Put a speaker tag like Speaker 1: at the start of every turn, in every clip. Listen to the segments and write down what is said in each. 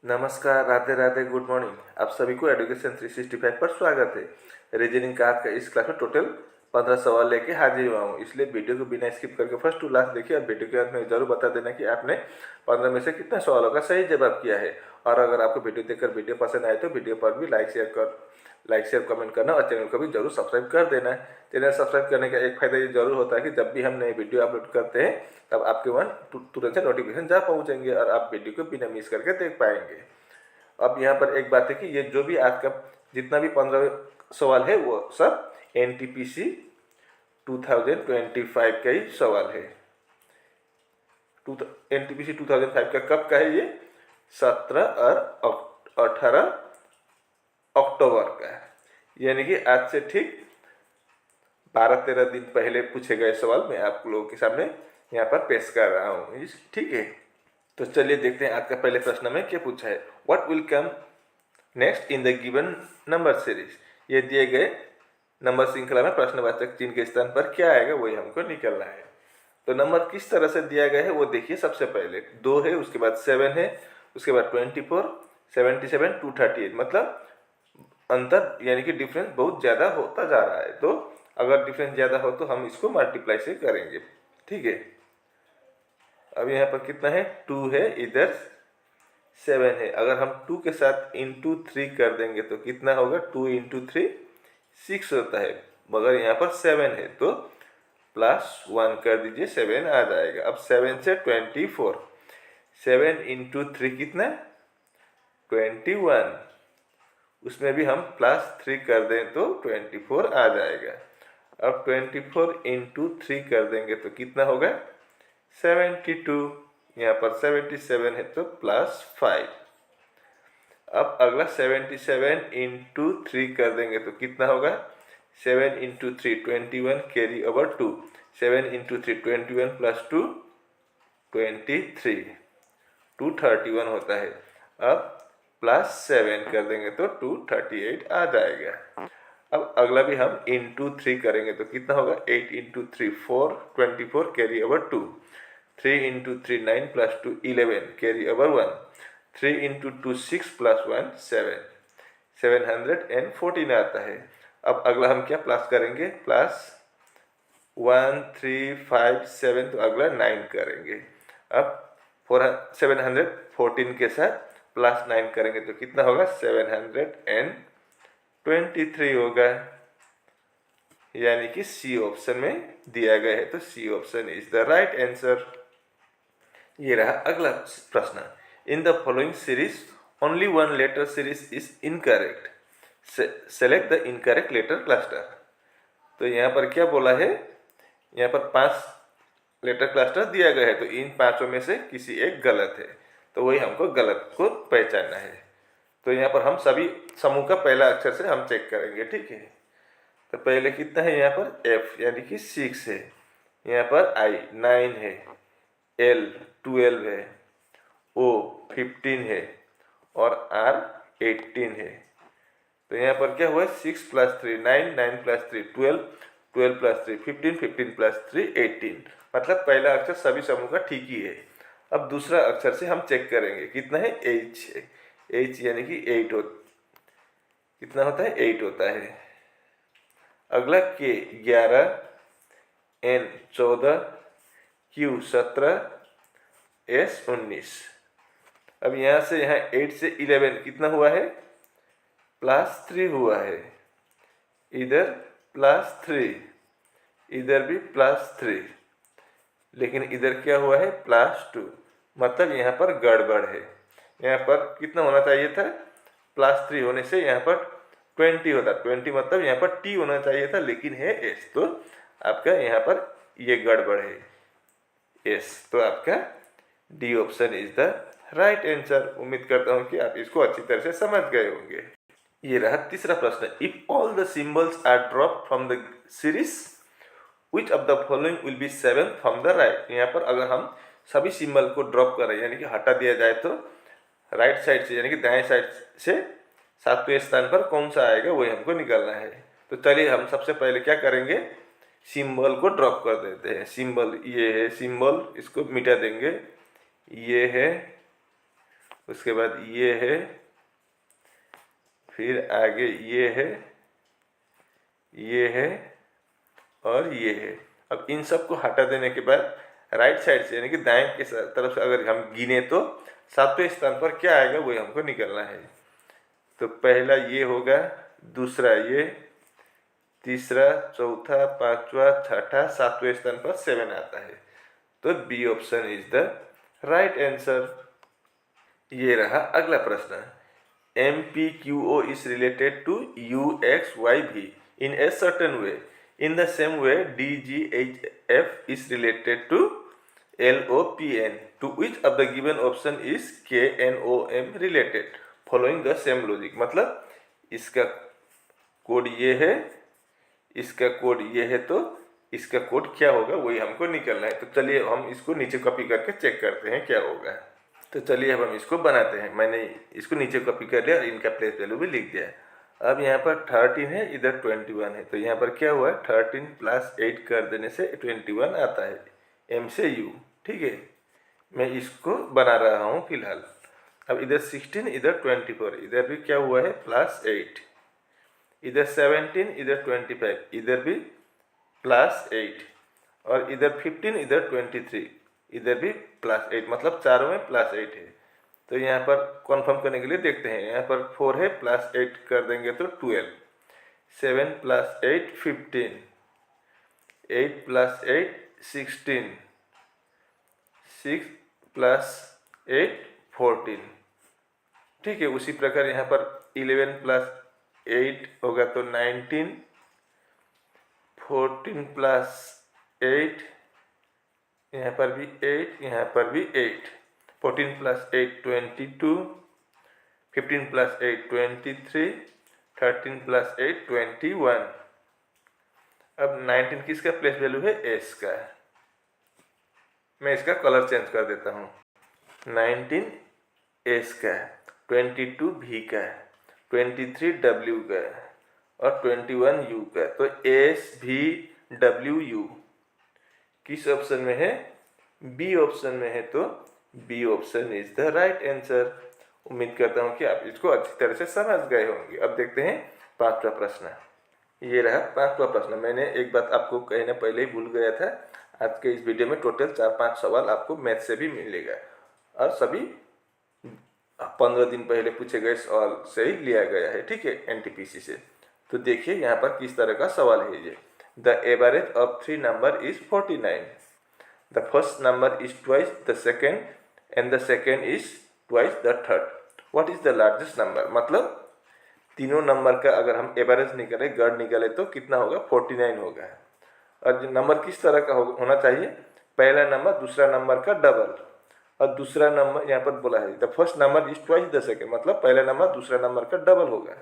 Speaker 1: नमस्कार, Radhe Radhe, good morning. आप सभी को एडुकेशन 365 पर स्वागत है। रीजनिंग का आज का इस क्लास में टोटल 15 सवाल लेके हाजिर हुआ हूँ, इसलिए वीडियो को बिना स्किप करके फर्स्ट टू लास्ट देखिए और वीडियो के अंत में जरूर बता देना कि आपने 15 में से कितने सवालों का सही जवाब किया है। और अगर आपको वीडियो देखकर वीडियो पसंद आए तो वीडियो पर भी लाइक शेयर कमेंट करना और चैनल को भी जरूर सब्सक्राइब कर देना है। चैनल सब्सक्राइब करने का एक फायदा ये जरूर होता है कि जब भी हम नए वीडियो अपलोड करते हैं तब आपके वहाँ तुरंत से नोटिफिकेशन जा पहुँचेंगे और आप वीडियो को बिना मिस करके देख पाएंगे। अब यहाँ पर एक बात है कि ये जो भी आज का जितना भी 15 सवाल है वो सब NTPC 2025 का ही सवाल है। NTPC 2005 का कब का है ये? 17 और 18 अक्टूबर का है, यानी कि आज से ठीक 12-13 दिन पहले पूछे गए सवाल मैं आप लोगों के सामने यहाँ पर पेश कर रहा हूँ। ठीक है, तो चलिए देखते हैं आज का पहले प्रश्न में क्या पूछा है। What will come next in the given number series. ये दिए गए नंबर श्रृंखला में प्रश्नवाचक चिन्ह के स्थान पर क्या आएगा वही हमको निकलना है। तो नंबर किस तरह से दिया गया है वो देखिए। सबसे पहले 2 है, उसके बाद 7 है, उसके बाद 24, 77, 238, मतलब अंतर यानी कि डिफरेंस बहुत ज़्यादा होता जा रहा है। तो अगर डिफरेंस ज़्यादा हो तो हम इसको मल्टीप्लाई से करेंगे। ठीक है, अब यहाँ पर कितना है? 2 है, इधर 7 है। अगर हम 2 के साथ इंटू 3 कर देंगे तो कितना होगा? 2 इंटू 3 6 होता है, मगर यहाँ पर 7 है तो +1 कर दीजिए, 7 आ जाएगा। अब 7 से 24, 7 इंटू 3 कितना? 21, उसमें भी हम +3 कर दें तो 24 आ जाएगा। अब 24 इंटू 3 कर देंगे तो कितना होगा? 72, यहाँ पर 77 है तो +5। अब अगला 77 इंटू 3 कर देंगे तो कितना होगा? 7 इंटू 3 21, कैरी ओवर 2, 7 इंटू 3 21 + 2 23, 231 होता है। अब +7 कर देंगे तो 238 आ जाएगा। अब अगला भी हम इंटू 3 करेंगे तो कितना होगा? 8 into 3 4, 24, carry over 2, 3 into 3 9 + 2 11, carry over 1, 3 into 2 6 + 1 7, 714 आता है। अब अगला हम क्या प्लस करेंगे? +1 3 5 7, तो अगला 9 करेंगे। अब 714 के साथ +9 करेंगे तो कितना होगा? 723 होगा, यानी कि सी ऑप्शन में दिया गया है, तो C option is the right answer. ये रहा अगला प्रश्न। In the following series only 1 letter series is incorrect, select the incorrect letter cluster. तो यहाँ पर क्या बोला है? यहाँ पर 5 लेटर क्लस्टर दिया गया है, तो इन 5 में से किसी एक गलत है, तो वही हमको गलत को पहचानना है। तो यहाँ पर हम सभी समूह का पहला अक्षर से हम चेक करेंगे। ठीक है, तो पहले कितना है? यहाँ पर F यानी कि 6 है, यहाँ पर I 9 है, L 12 है, O 15 है और R 18 है। तो यहाँ पर क्या हुआ? 6 + 3 9, 9 + 3 12, 12 + 3 15, 15 + 3 18, मतलब पहला अक्षर सभी समूह का ठीक ही है। अब दूसरा अक्षर से हम चेक करेंगे, कितना है? H है, H यानी कि 8 कितना होता है? 8 होता है। अगला K 11, N 14, Q 17, S 19। अब यहाँ से यहाँ 8 से 11 कितना हुआ है? +3 हुआ है, इधर +3, इधर भी +3, लेकिन इधर क्या हुआ है? +2, मतलब यहाँ पर गड़बड़ है। यहाँ पर कितना होना चाहिए था? +3 होने से यहाँ पर 20 होता, 20 मतलब यहाँ पर T होना चाहिए था, लेकिन है S, तो आपका यहाँ पर ये गड़बड़ है S, तो आपका D option is the right answer. उम्मीद करता हूँ कि आप इसको अच्छी तरह से समझ गए होंगे। ये रहा तीसरा प्रश्न। If all the symbols are drop from the series which of the following will be 7 from the right. यहाँ पर अगर हम सभी सिंबल को ड्रॉप करें यानी कि हटा दिया जाए तो राइट साइड से यानी कि दाएं साइड से 7वें स्थान पर कौन सा आएगा वही हमको निकालना है। तो चलिए हम सबसे पहले क्या करेंगे? सिंबल को ड्रॉप कर देते हैं। सिंबल ये है, सिंबल इसको मिटा देंगे, ये है उसके बाद ये है, फिर आगे ये है और ये है। अब इन सब को हटा देने के बाद राइट साइड से यानी कि दाएं की तरफ से अगर हम गिने तो सातवें स्थान पर क्या आएगा वही हमको निकलना है। तो पहला ये होगा, दूसरा ये, तीसरा, चौथा, पांचवा, छठा, सातवें स्थान पर 7 आता है। तो B option is the right answer. ये रहा अगला प्रश्न। MPQO is related to UXYV in a certain way. In the same way, DGHF is related to LOPN. To which of the given option is KNOM related? Following the same logic. मतलब इसका code ये है, इसका code ये है, तो इसका code क्या होगा वही हमको निकलना है। तो चलिए हम इसको नीचे कॉपी करके चेक करते हैं क्या होगा। तो चलिए अब हम इसको बनाते हैं। मैंने इसको नीचे कॉपी कर लिया और इनका प्लेस वैल्यू भी लिख दिया। अब यहाँ पर 13 है, इधर 21 है, तो यहाँ पर क्या हुआ, 13 + 8 कर देने से 21 आता है, M से U। ठीक है, मैं इसको बना रहा हूँ फिलहाल। अब इधर 16, इधर 24, इधर भी क्या हुआ है +8, इधर 17, इधर 25, इधर भी +8, और इधर 15, इधर 23, इधर भी +8, मतलब चारों में +8 है। तो यहाँ पर कन्फर्म करने के लिए देखते हैं, यहाँ पर 4 है, +8 कर देंगे तो 12, 7 + 8 15, 8 + 8 16, 6 + 8 14। ठीक है, उसी प्रकार यहाँ पर 11 + 8 होगा तो 19, 14 + 8, यहाँ पर भी 8, यहाँ पर भी 8, 14 + 8 22, 15 + 8 23, 13 + 8 21। अब 19 किसका प्लेस वैल्यू है, एस का। मैं इसका कलर चेंज कर देता हूँ। 19 एस का, 22 भी का, 23 डब्ल्यू का और 21 यू का। तो एस भी डब्ल्यू यू किस ऑप्शन में है, बी ऑप्शन में है। तो B option is the right answer. उम्मीद करता हूँ कि आप इसको अच्छी तरह से समझ गए होंगे। अब देखते हैं 5वां प्रश्न। ये रहा 5वां प्रश्न। मैंने एक बात आपको कहना पहले ही भूल गया था, आज के इस वीडियो में टोटल 4-5 सवाल आपको मैथ से भी मिलेगा और सभी 15 दिन पहले पूछे गए सवाल से ही लिया गया है। ठीक है, NTPC से। तो देखिए यहाँ पर किस तरह का सवाल है ये। The average of 3 number is 49. The first number is twice the second and the second is twice the third. What is the largest number? मतलब तीनों नंबर का अगर हम एवरेज निकाले, गढ़ निकाले तो कितना होगा, 49 होगा। और जो नंबर किस तरह का होना चाहिए, पहला नंबर दूसरा नंबर का डबल, और दूसरा नंबर यहाँ पर बोला है the first number is twice the second, मतलब पहला नंबर दूसरा नंबर का डबल होगा।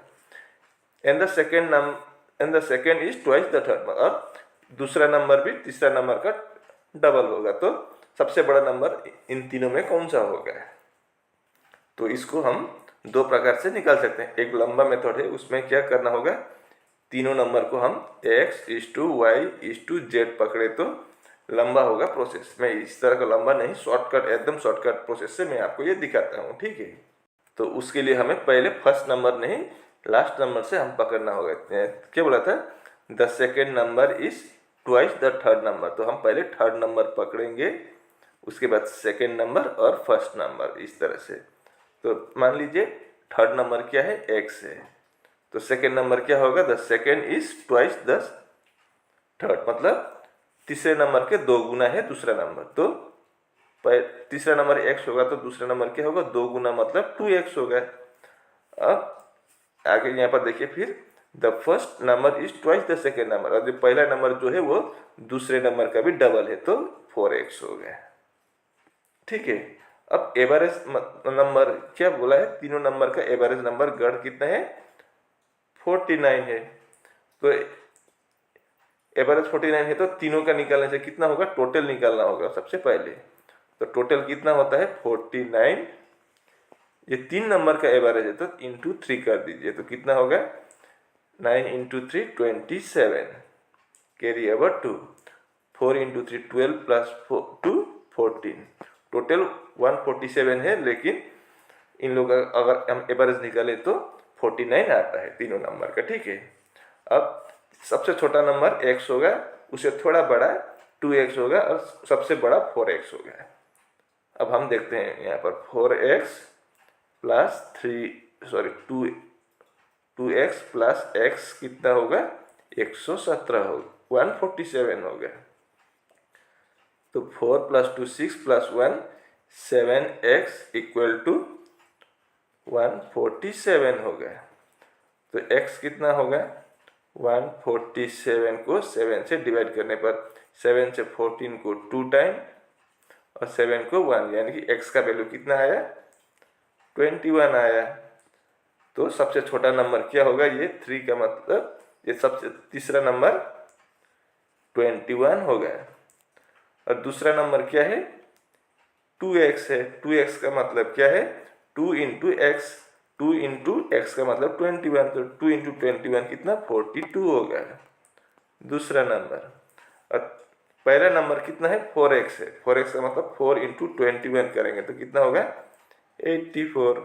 Speaker 1: And the second is twice the third, और दूसरा नंबर भी तीसरा नंबर का डबल होगा। तो सबसे बड़ा नंबर इन तीनों में कौन सा होगा। तो इसको हम 2 प्रकार से निकाल सकते हैं। एक लंबा मेथड है, उसमें क्या करना होगा, तीनों नंबर को हम x:y:z पकड़े तो लंबा होगा प्रोसेस। मैं इस तरह का लंबा नहीं, शॉर्टकट, एकदम शॉर्टकट प्रोसेस से मैं आपको ये दिखाता हूँ। ठीक है, तो उसके लिए हमें पहले फर्स्ट नंबर नहीं, लास्ट नंबर से हम पकड़ना होगा। क्या बोला था, the second number is twice the third number. तो हम पहले थर्ड नंबर पकड़ेंगे, उसके बाद सेकेंड नंबर और फर्स्ट नंबर, इस तरह से। तो मान लीजिए थर्ड नंबर क्या है, x है, तो सेकेंड नंबर क्या होगा, the second is twice the third, मतलब तीसरे नंबर के 2 गुना है दूसरा नंबर। तो तीसरा नंबर x होगा तो दूसरा नंबर क्या होगा, 2 गुना, मतलब 2x होगा। अब आगे यहाँ पर देखिए, फिर the first number is twice the second number, और जो पहला नंबर जो है वो दूसरे नंबर का भी डबल है, तो 4x हो गया। ठीक है, अब एवरेज नंबर क्या बोला है, तीनों नंबर का एवरेज नंबर गढ़ कितना है, 49 है। तो एवरेज 49 है, तो तीनों का निकालने से कितना होगा, टोटल निकालना होगा सबसे पहले। तो टोटल कितना होता है 49, ये 3 नंबर का एवरेज है तो इंटू 3 कर दीजिए, तो कितना होगा 9 × 3 27, कैरी ओवर 2, 4 × 3 12 + 2 14, टोटल 147 है, लेकिन इन लोगों का अगर हम एवरेज निकाले तो 49 आता है तीनों नंबर का, ठीक है। अब सबसे छोटा नंबर x होगा, उससे थोड़ा बड़ा 2x होगा और सबसे बड़ा 4x होगा। अब हम देखते हैं यहाँ पर 4x plus 2x plus x कितना होगा, 117 होगा, 147 होगा। तो 4 plus 2 6 plus 1 7x equal to 147 होगा। तो x कितना होगा, 147 को 7 से डिवाइड करने पर 7 से 14 को 2 टाइम और 7 को 1, यानी कि x का वैल्यू कितना आया, 21 आया। तो सबसे छोटा नंबर क्या होगा, ये 3 का मतलब ये सबसे तीसरा नंबर 21 होगा। और दूसरा नंबर क्या है, 2x है। 2x का मतलब क्या है, 2 इंटू एक्स, 2 इंटू एक्स का मतलब 21, तो 2 इंटू 21 कितना, 42 होगा दूसरा नंबर। और पहला नंबर कितना है, 4x है। 4x का मतलब 4 इंटू 21 करेंगे तो कितना होगा, 84।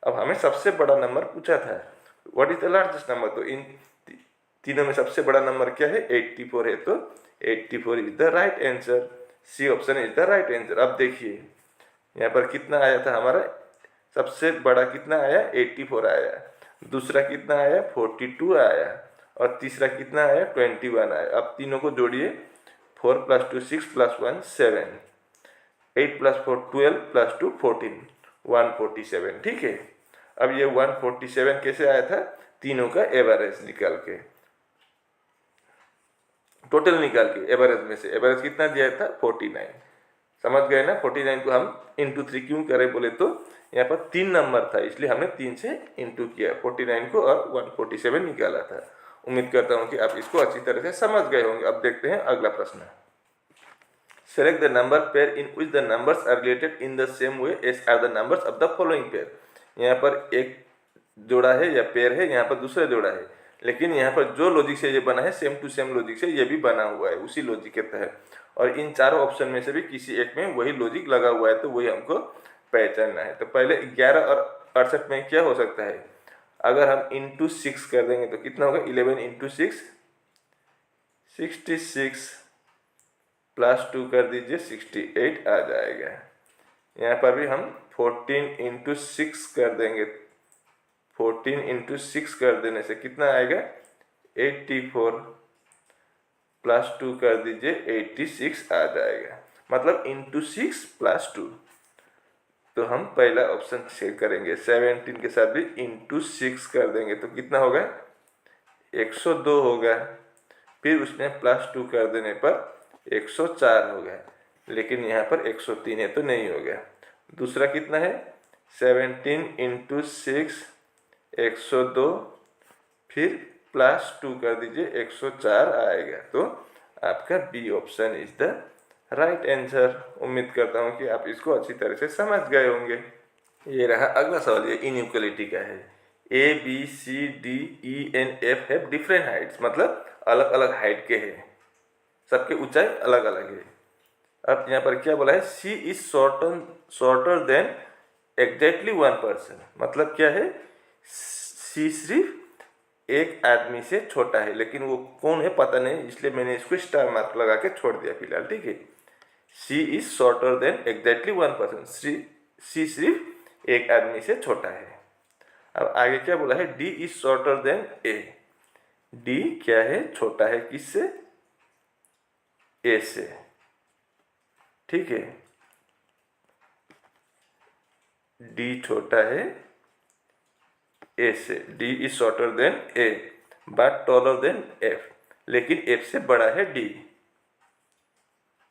Speaker 1: अब हमें सबसे बड़ा नंबर पूछा था, what is the largest number, तो इन तीनों में सबसे बड़ा नंबर क्या है, 84 है। तो 84 is the right answer, C option is the right answer. अब देखिए यहाँ पर कितना आया था हमारा, सबसे बड़ा कितना आया, 84 आया, दूसरा कितना आया, 42 आया, और तीसरा कितना आया, 21 आया। अब तीनों को जोड़िए, 4 प्लस 2 6 प्लस 1 7, 8 प्लस 4 12 प्लस 2 14, 147, ठीक है। अब ये 147 कैसे आया था, तीनों का एवरेज निकाल के, टोटल निकाल के, एवरेज में से एवरेज कितना दिया था, 49। समझ गए ना, 49 को हम इंटू 3 क्यों करें बोले तो यहाँ पर 3 नंबर था, इसलिए हमने 3 से इंटू किया 49 को और 147 निकाला था। उम्मीद करता हूँ कि आप इसको अच्छी तरह से समझ गए होंगे। अब देखते हैं अगला प्रश्न। Select the number pair in which the numbers are related in the same way as are the numbers of the following pair. यहाँ पर एक जोड़ा है या पेयर है, यहाँ पर दूसरा जोड़ा है, लेकिन यहाँ पर जो लॉजिक से ये बना है सेम टू सेम लॉजिक से ये भी बना हुआ है, उसी लॉजिक के तहत। और इन चारों ऑप्शन में से भी किसी एक में वही लॉजिक लगा हुआ है, तो वही हमको पहचानना है। तो पहले 11 और 68 में क्या हो सकता है, अगर हम इंटू 6 कर देंगे तो कितना होगा, 11 इंटू 6 66 प्लस 2 कर दीजिए 68 आ जाएगा। यहाँ पर भी हम 14 इंटू 6 कर देंगे, 14 इंटू 6 कर देने से कितना आएगा, 84 प्लस 2 कर दीजिए 86 आ जाएगा, मतलब इंटू 6 प्लस 2। तो हम पहला ऑप्शन चेक करेंगे, 17 के साथ भी इंटू 6 कर देंगे तो कितना होगा, 102 होगा। फिर उसमें प्लस 2 कर देने पर 104 होगा, लेकिन यहाँ पर 103 है तो नहीं होगा। दूसरा कितना है, 17 इंटू 6 102, फिर प्लस 2 कर दीजिए 104 आएगा। तो आपका B option is the right answer. उम्मीद करता हूँ कि आप इसको अच्छी तरह से समझ गए होंगे। ये रहा अगला सवाल, ये इनइक्वलिटी का है। A B C D E and F have different heights, मतलब अलग अलग हाइट के हैं, सबके ऊंचाई अलग अलग है। अब यहाँ पर क्या बोला है, C is shorter than exactly 1 person, मतलब क्या है, सी सिर्फ एक आदमी से छोटा है, लेकिन वो कौन है पता नहीं, इसलिए मैंने इसको स्टार मार्क लगा के छोड़ दिया फिलहाल, ठीक है। C is shorter than exactly 1 person, C सिर्फ एक आदमी से छोटा है। अब आगे क्या बोला है, D is shorter than A, D क्या है, छोटा है किससे, ए से, ठीक है। डी छोटा है ए से, D is shorter than A but taller than F, लेकिन एफ से बड़ा है डी,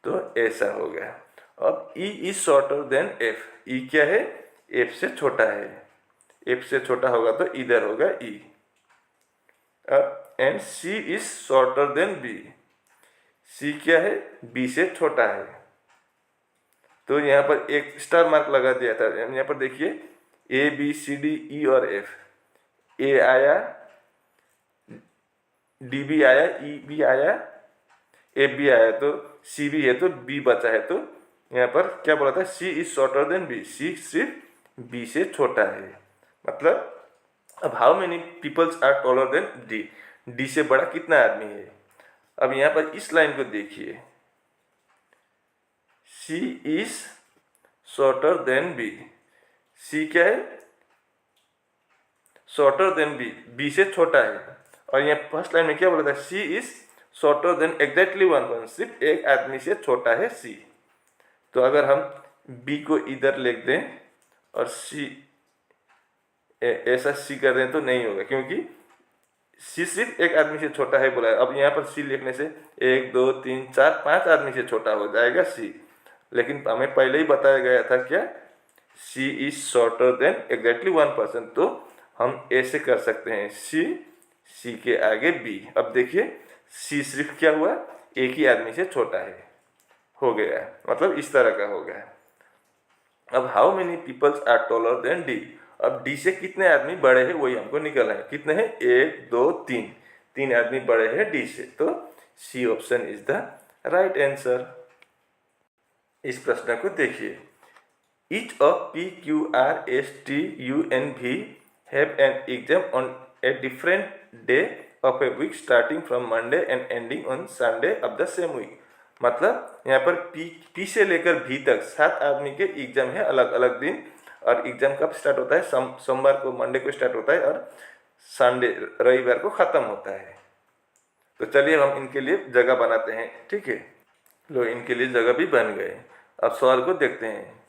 Speaker 1: तो ऐसा हो गया। अब E is shorter than F, E क्या है, एफ से छोटा है, एफ से छोटा होगा तो इधर होगा ई। अब and C is shorter than B, C क्या है, बी से छोटा है, तो यहाँ पर एक स्टार मार्क लगा दिया था। यहाँ पर देखिए ए बी सी डी ई और एफ, ए आया, डी भी आया, ई भी आया, एफ भी आया, तो सी भी है तो बी बचा है। तो यहाँ पर क्या बोला था, C is shorter than B, C सिर्फ बी से छोटा है। मतलब अब how many peoples are taller than D, D से बड़ा कितना आदमी है। अब यहाँ पर इस लाइन को देखिए, सी is shorter than B, C क्या है, शॉर्टर देन बी, बी से छोटा है। और यहाँ फर्स्ट लाइन में क्या बोला था, C is shorter than exactly one person, सिर्फ एक आदमी से छोटा है सी। तो अगर हम बी को इधर लिख दें और सी ऐसा सी कर दें तो नहीं होगा, क्योंकि सी सिर्फ एक आदमी से छोटा है बोला है। अब यहाँ पर सी लिखने से 1 2 3 4 5 आदमी से छोटा हो जाएगा सी, लेकिन हमें पहले ही बताया गया था क्या, C is shorter than exactly one person. तो हम ऐसे कर सकते हैं, सी के आगे बी। अब देखिए सी सिर्फ क्या हुआ, एक ही आदमी से छोटा है, हो गया, मतलब इस तरह का हो गया। अब how many peoples are taller than D, अब डी से कितने आदमी बड़े हैं वही हमको निकलना है। कितने हैं, 1 2 3, 3 आदमी बड़े हैं डी से। तो C option is the right answer. इस प्रश्न को देखिए, each of P Q R S T U and V have an exam on a different day of a week starting from Monday and ending on Sunday of the same week. मतलब यहाँ पर P से लेकर भी तक 7 आदमी के exam है अलग अलग दिन, और एग्जाम कब स्टार्ट होता है, सोमवार को, मंडे को स्टार्ट होता है और संडे रविवार को ख़त्म होता है। तो चलिए हम इनके लिए जगह बनाते हैं, ठीक है। लो इनके लिए जगह भी बन गए। अब सवाल को देखते हैं,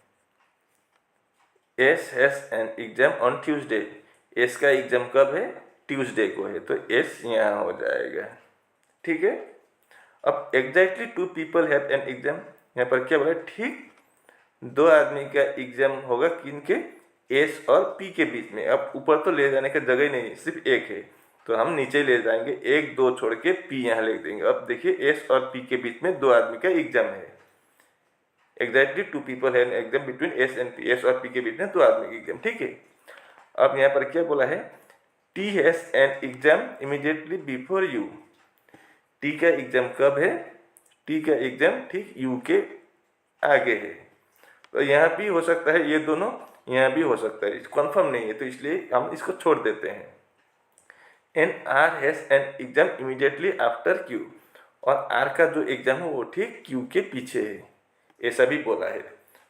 Speaker 1: S has an exam on Tuesday, S का एग्जाम कब है, ट्यूसडे को है, तो एस यहाँ हो जाएगा, ठीक है। अब exactly 2 people have an exam, यहाँ पर क्या बोला, ठीक 2 आदमी का एग्जाम होगा किनके, एस और पी के बीच में। अब ऊपर तो ले जाने का जगह ही नहीं है, सिर्फ एक है, तो हम नीचे ले जाएंगे, 1 2 छोड़ के पी यहाँ लिख देंगे। अब देखिए एस और पी के बीच में 2 आदमी का एग्जाम है, exactly 2 people have an exam between S and P, S और पी के बीच में 2 आदमी का एग्जाम, ठीक है। अब यहाँ पर क्या बोला है, T has an exam immediately before you, T का एग्जाम कब है, टी का एग्जाम ठीक यू के आगे है। तो यहाँ भी हो सकता है ये दोनों, यहाँ भी हो सकता है, कंफर्म नहीं है, तो इसलिए हम इसको छोड़ देते हैं। And R has an exam immediately after Q, और आर का जो एग्जाम है वो ठीक क्यू के पीछे है, ऐसा भी बोला है।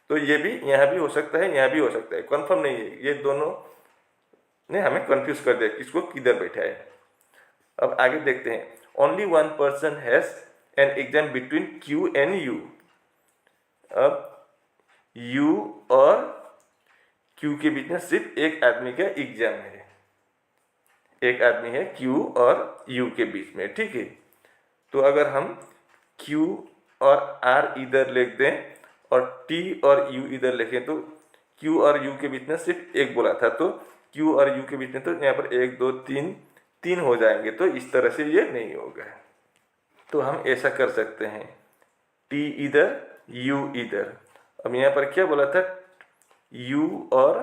Speaker 1: तो ये भी यहाँ भी हो सकता है, यहाँ भी हो सकता है, कंफर्म नहीं है। ये दोनों ने हमें कंफ्यूज कर दिया किसको किधर बैठा है। अब आगे देखते हैं, only one person has an exam between Q and you. अब यू और क्यू के बीच में सिर्फ एक आदमी का एग्जाम है, एक आदमी है क्यू और यू के बीच में, ठीक है। तो अगर हम क्यू और आर इधर लिख दें और टी और यू इधर लिखें, तो क्यू और यू के बीच में सिर्फ एक बोला था, तो क्यू और यू के बीच में तो यहाँ पर 1 2 3 हो जाएंगे, तो इस तरह से ये नहीं होगा। तो हम ऐसा कर सकते हैं, टी इधर यू इधर। अब यहाँ पर क्या बोला था, यू और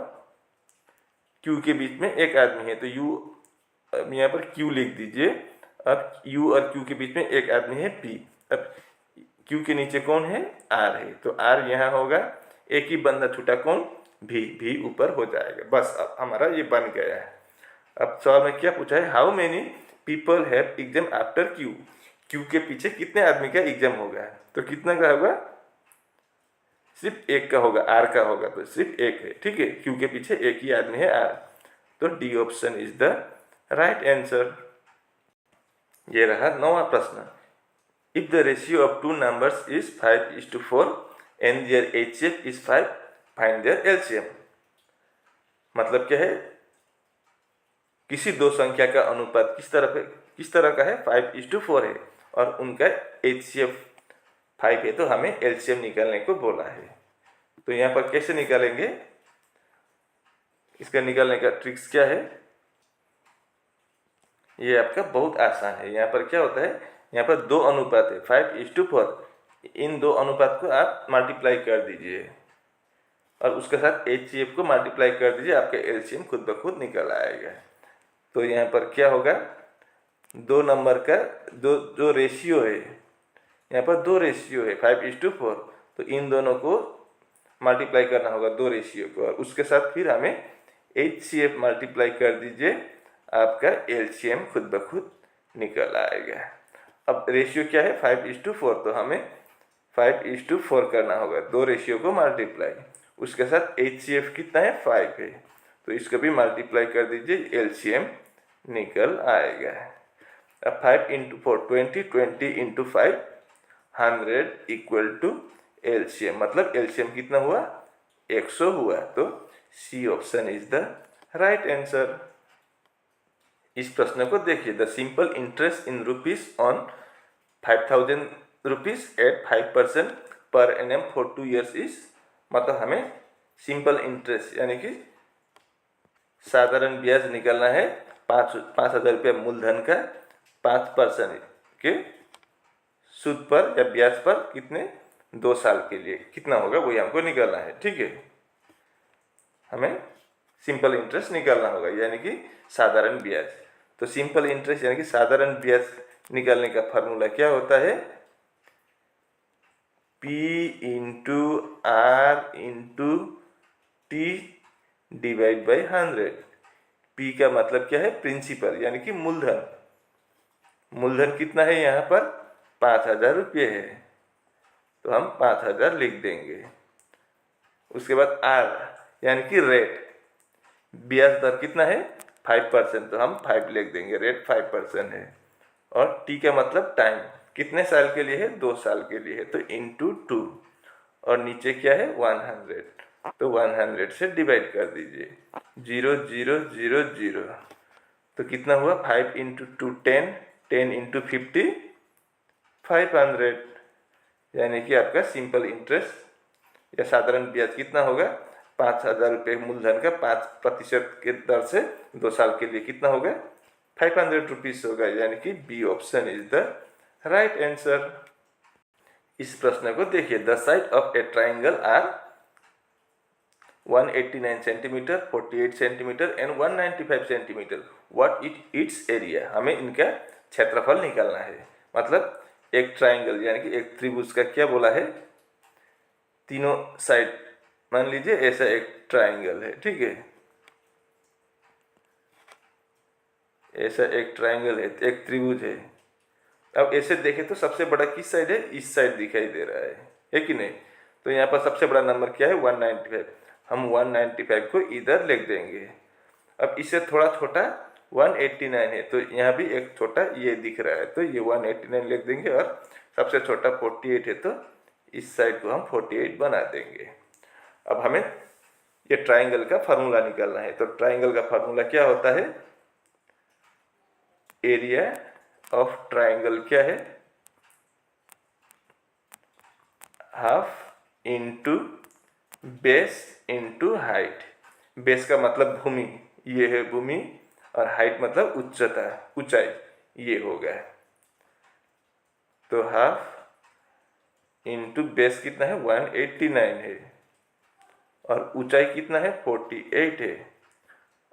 Speaker 1: क्यू के बीच में एक आदमी है, तो यू, अब यहाँ पर क्यू लिख दीजिए। अब यू और क्यू के बीच में एक आदमी है पी, अब क्यू के नीचे कौन है, आर है, तो आर यहाँ होगा, एक ही बंदा छूटा कौन, भी ऊपर हो जाएगा। बस अब हमारा ये बन गया है। अब सवाल में क्या पूछा है, how many people have exam after Q, Q के पीछे कितने आदमी का एग्जाम होगा, तो कितना का होगा, सिर्फ एक का होगा, आर का होगा, तो सिर्फ एक है, ठीक है। क्यू के पीछे एक ही आदमी है, आर, तो D option is the right answer. ये रहा 9वां प्रश्न, if the ratio of 2 numbers is 5:4 and their HCF is 5, find their LCM। मतलब क्या है, किसी 2 संख्या का अनुपात किस तरह का है, 5:4 है, और उनका HCF 5 है, तो हमें LCM निकालने को बोला है। तो यहाँ पर कैसे निकालेंगे, इसका निकालने का ट्रिक्स क्या है, ये आपका बहुत आसान है। यहाँ पर क्या होता है, यहाँ पर 2 अनुपात है, 5:4, इन 2 अनुपात को आप मल्टीप्लाई कर दीजिए और उसके साथ HCF को मल्टीप्लाई कर दीजिए, आपका LCM खुद ब खुद निकल आएगा। तो यहाँ पर क्या होगा, 2 नंबर का जो रेशियो है, यहाँ पर 2 रेशियो है 5:4, तो इन दोनों को मल्टीप्लाई करना होगा दो रेशियो को, और उसके साथ फिर हमें HCF मल्टीप्लाई कर दीजिए, आपका LCM खुद ब खुद निकल आएगा। अब रेशियो क्या है 5:4, तो हमें 5:4 करना होगा, दो रेशियो को मल्टीप्लाई, उसके साथ HCF कितना है 5 है, तो इसको भी मल्टीप्लाई कर दीजिए, LCM निकल आएगा। अब 5 × 4 20, 20 × 5 100 इक्वल टू LCM, मतलब LCM कितना हुआ 100 हुआ, तो C option is the right answer. इस प्रश्न को देखिए, the simple interest in rupees on 5000 rupees at 5% per annum for 2 years is, मतलब हमें सिंपल इंटरेस्ट यानी कि साधारण ब्याज निकालना है 5,000 रुपया मूलधन का 5% के सूद पर या ब्याज पर कितने 2 साल के लिए कितना होगा वही हमको निकालना है। ठीक है, हमें सिंपल इंटरेस्ट निकालना होगा यानी कि साधारण ब्याज। तो सिंपल इंटरेस्ट यानी कि साधारण ब्याज निकालने का फार्मूला क्या होता है, P × R × T divide by 100। P का मतलब क्या है प्रिंसिपल यानी कि मूलधन। मूलधन कितना है यहाँ पर 5,000 रुपये है, तो हम 5,000 लिख देंगे। उसके बाद R यानी कि रेट, ब्याज दर कितना है 5%, तो हम 5 लिख देंगे, रेट 5% है। और T का मतलब टाइम, कितने साल के लिए है 2 साल के लिए है, तो × 2, और नीचे क्या है 100, तो 100 से डिवाइड कर दीजिए, 0 0 0 0, तो कितना हुआ 5 × 2 10, 10 × 50 500, यानी कि आपका सिंपल इंटरेस्ट या साधारण ब्याज कितना होगा 5,000 रुपये मूलधन का 5% के दर से 2 साल के लिए कितना होगा 500 रुपीज होगा, यानी कि B option is the right answer. इस प्रश्न को देखिए, the side of a triangle are 189 centimeter, 48 centimeter and 195 centimeter, what its area. हमें इनका क्षेत्रफल निकालना है। मतलब एक ट्राइंगल यानी कि एक त्रिभुज का क्या बोला है, तीनों साइड, मान लीजिए ऐसा एक ट्राइंगल है, ठीक है, ऐसा एक ट्राइंगल है, एक त्रिभुज है। अब ऐसे देखें तो सबसे बड़ा किस साइड है, इस साइड दिखाई दे रहा है कि नहीं। तो यहाँ पर सबसे बड़ा नंबर क्या है 195, हम 195 को इधर लिख देंगे। अब इससे थोड़ा छोटा 189 है, तो यहाँ भी एक छोटा ये दिख रहा है, तो ये 189 लिख देंगे, और सबसे छोटा 48 है, तो इस साइड को हम 48 बना देंगे। अब हमें ये ट्राइंगल का फार्मूला निकालना है। तो ट्राइंगल का फार्मूला क्या होता है, एरिया ऑफ ट्राइंगल क्या है, half into base into height. Base का मतलब भूमि, ये है भूमि, और हाइट मतलब उच्चता, ऊंचाई, ये होगा। तो हाफ इंटू बेस कितना है 189 है, और ऊंचाई कितना है 48 है।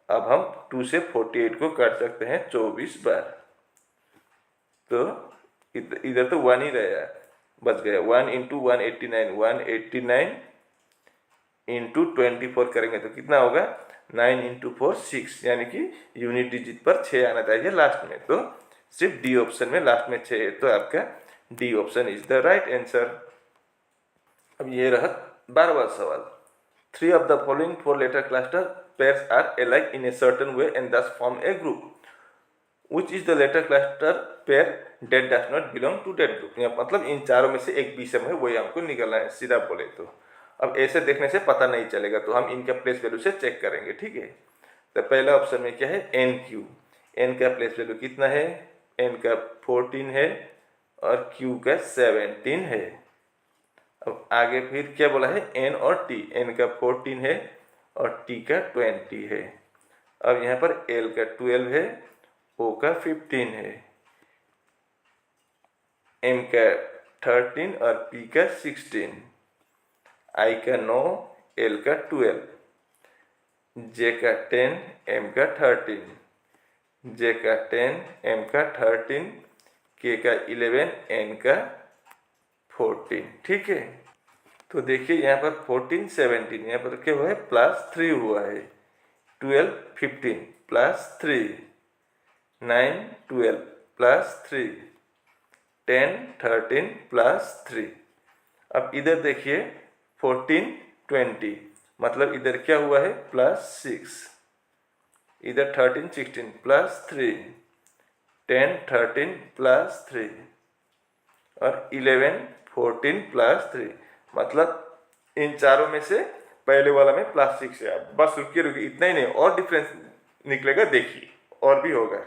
Speaker 1: अब हम 2 से 48 को काट सकते हैं 24 बार, तो इधर तो 1 ही रहेगा, बच गया। 1 × 189, 189 × 24 करेंगे तो कितना होगा 9 × 4 6, यानी कि यूनिट डिजिट पर 6 आना चाहिए लास्ट में, तो सिर्फ डी ऑप्शन में लास्ट में 6 है, तो आपका D option is the right answer. अब ये रहा 12वां सवाल। 3 of the following 4 letter cluster pairs are alike in a certain way and thus form a group. Which is the letter cluster pair that does not belong to that group? मतलब इन चारों में से एक विषम है, वही हमको निकालना है, सीधा बोले तो। अब ऐसे देखने से पता नहीं चलेगा, तो हम इनका प्लेस वैल्यू से चेक करेंगे, ठीक है। तो पहला ऑप्शन में क्या है NQ, N का प्लेस वैल्यू कितना है, N का 14 है और Q का 17 है। अब आगे फिर क्या बोला है N और T, N का 14 है और T का 20 है। अब यहाँ पर L का 12 है, O का 15 है, M का 13 और P का 16, I का 9, L का 12, J का 10, M का 13, J का 10, M का 13, K का 11, N का 14, ठीक है। तो देखिए यहाँ पर 14 17 यहाँ पर क्या हुआ है +3 हुआ है, 12 15 +3, 9 12 +3, 10 13 +3। अब इधर देखिए 14 20 मतलब इधर क्या हुआ है +6, इधर 13 16 +3, 10 13 +3 और 11 14 +3 मतलब इन चारों में से पहले वाला में +6 है। बस रुकिए इतना ही नहीं और डिफरेंस निकलेगा, देखिए और भी होगा।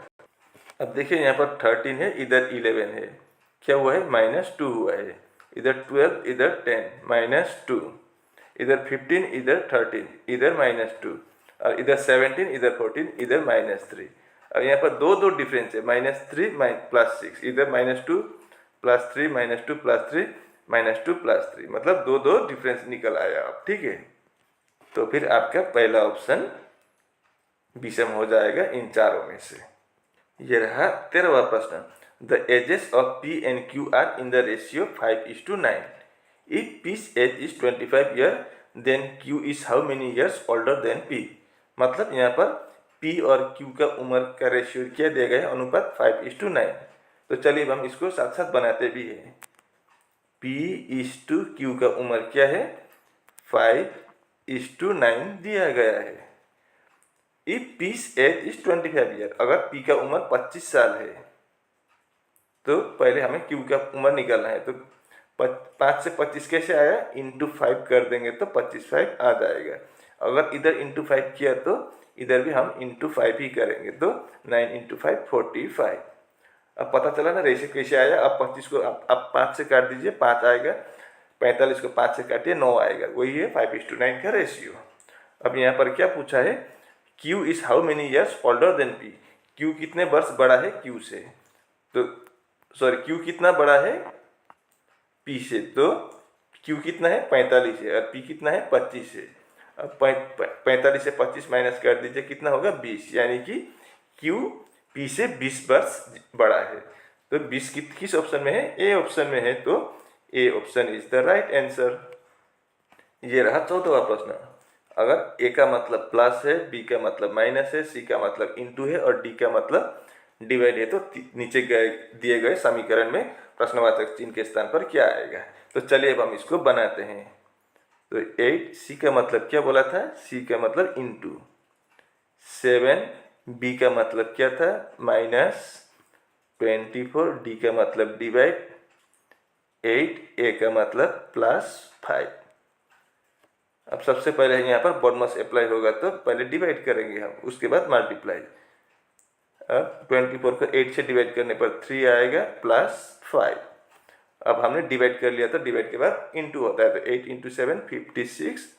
Speaker 1: अब देखिए यहाँ पर 13 है, इधर 11 है, क्या हुआ है -2 हुआ है, इधर 12 इधर 10 -2, इधर 15 इधर 13 इधर -2 और इधर 17 इधर 14 इधर -3। अब यहाँ पर दो डिफरेंस है, -3 +6, इधर -2 +3 -2 +3 -2 +3 मतलब दो डिफरेंस निकल आया। अब ठीक है, तो फिर आपका पहला ऑप्शन विषम हो जाएगा इन चारों में से। ये रहा 13वां प्रश्न। The ages of P and Q are in the ratio 5:9। If P's age is 25 year then Q is how many years older than P। मतलब यहाँ पर P और Q का उम्र का रेशियो क्या दिया गया है, अनुपात 5:9। तो चलिए हम इसको साथ साथ बनाते भी हैं। P/Q का उम्र क्या है 5:9 दिया गया है। If P's age is 25 year, अगर P का उम्र 25 साल है तो पहले हमें Q का उम्र निकालना है। तो 5 से 25 कैसे आया, इंटू 5 कर देंगे तो 25 आ जाएगा। अगर इधर इंटू 5 किया तो इधर भी हम इंटू 5 ही करेंगे, तो 9 × 5 45। अब पता चला ना रेशियो कैसे आया। अब 25 को आप 5 से काट दीजिए, 5 आएगा, 45 को 5 से काटिए 9 आएगा, वही है 5:9 का रेशियो। अब यहाँ पर क्या पूछा है, Q is how many years older than P। Q कितने वर्ष बड़ा है Q से, तो सॉरी Q कितना बड़ा है P से, तो Q कितना है 45 है और P कितना है 25 है। अब 45 से 25 माइनस कर दीजिए, कितना होगा 20, यानी कि Q P से 20 वर्ष बड़ा है। तो 20 किस ऑप्शन में है, ए ऑप्शन में है, तो A option is the right answer. ये रहा 14वां प्रश्न। अगर ए का मतलब प्लस है, बी का मतलब माइनस है, सी का मतलब इंटू है और डी का मतलब डिवाइड है, तो नीचे दिए गए समीकरण में प्रश्नवाचक चिन्ह के स्थान पर क्या आएगा। तो चलिए अब हम इसको बनाते हैं। तो 8 सी का मतलब क्या बोला था, सी का मतलब इंटू, 7 बी का मतलब क्या था -24, डी का मतलब डिवाइड, 8 ए का मतलब +5। अब सबसे पहले यहाँ पर बोनस अप्लाई होगा, तो पहले डिवाइड करेंगे हम, उसके बाद मल्टीप्लाई। अब 24 को 8 से डिवाइड करने पर 3 आएगा +5। अब हमने डिवाइड कर लिया, तो डिवाइड के बाद इंटू होता है, तो 8 × 7 56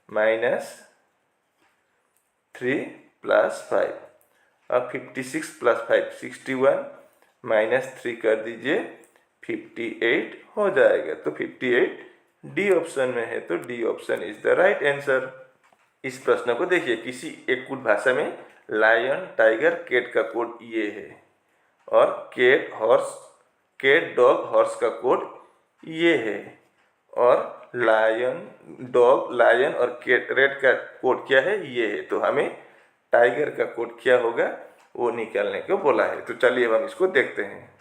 Speaker 1: -3 +5। अब 56 + 5 61 -3 कर दीजिए 58 हो जाएगा। तो 58 डी ऑप्शन में है, तो D option is the right answer. इस प्रश्न को देखिए, किसी एक कुछ भाषा में लायन टाइगर कैट का कोड ये है और कैट डॉग हॉर्स का कोड ये है, और लायन और कैट रेड का कोड क्या है ये है। तो हमें टाइगर का कोड क्या होगा वो निकालने को बोला है। तो चलिए अब हम इसको देखते हैं।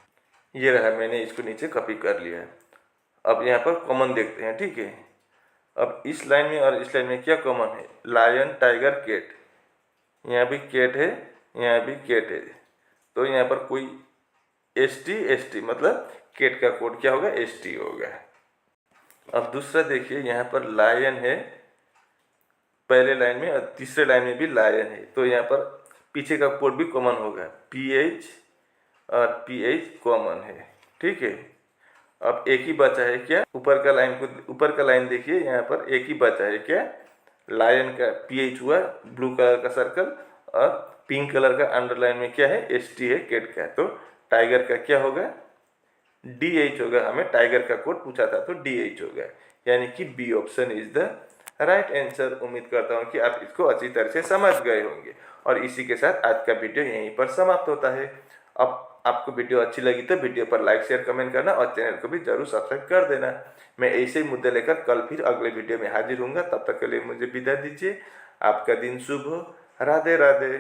Speaker 1: ये रहा, मैंने इसको नीचे कॉपी कर लिया है। अब यहाँ पर कॉमन देखते हैं, ठीक है। अब इस लाइन में और इस लाइन में क्या कॉमन है, लायन टाइगर कैट, यहाँ भी कैट है, यहाँ भी कैट है, तो यहाँ पर कोई एस टी मतलब कैट का कोड क्या होगा ST होगा। अब दूसरा देखिए, यहाँ पर लायन है पहले लाइन में और तीसरे लाइन में भी लायन है, तो यहाँ पर पीछे का कोड भी कॉमन होगा, PH और PH कॉमन है, ठीक है। अब एक ही बचा है क्या, ऊपर का लाइन देखिए, यहाँ पर एक ही बचा है क्या, लायन का PH हुआ ब्लू कलर का सर्कल और पिंक कलर का अंडरलाइन में क्या है ST है कैट का, तो टाइगर का क्या होगा DH होगा। हमें टाइगर का कोड पूछा था तो DH होगा, यानी कि B option is the right answer. उम्मीद करता हूँ कि आप इसको अच्छी तरह से समझ गए होंगे और इसी के साथ आज का वीडियो यहीं पर समाप्त होता है। अब आपको वीडियो अच्छी लगी तो वीडियो पर लाइक शेयर कमेंट करना और चैनल को भी जरूर सब्सक्राइब कर देना। मैं ऐसे ही मुद्दे लेकर कल फिर अगले वीडियो में हाजिर होऊंगा। तब तक के लिए मुझे विदा दीजिए। आपका दिन शुभ हो। राधे राधे।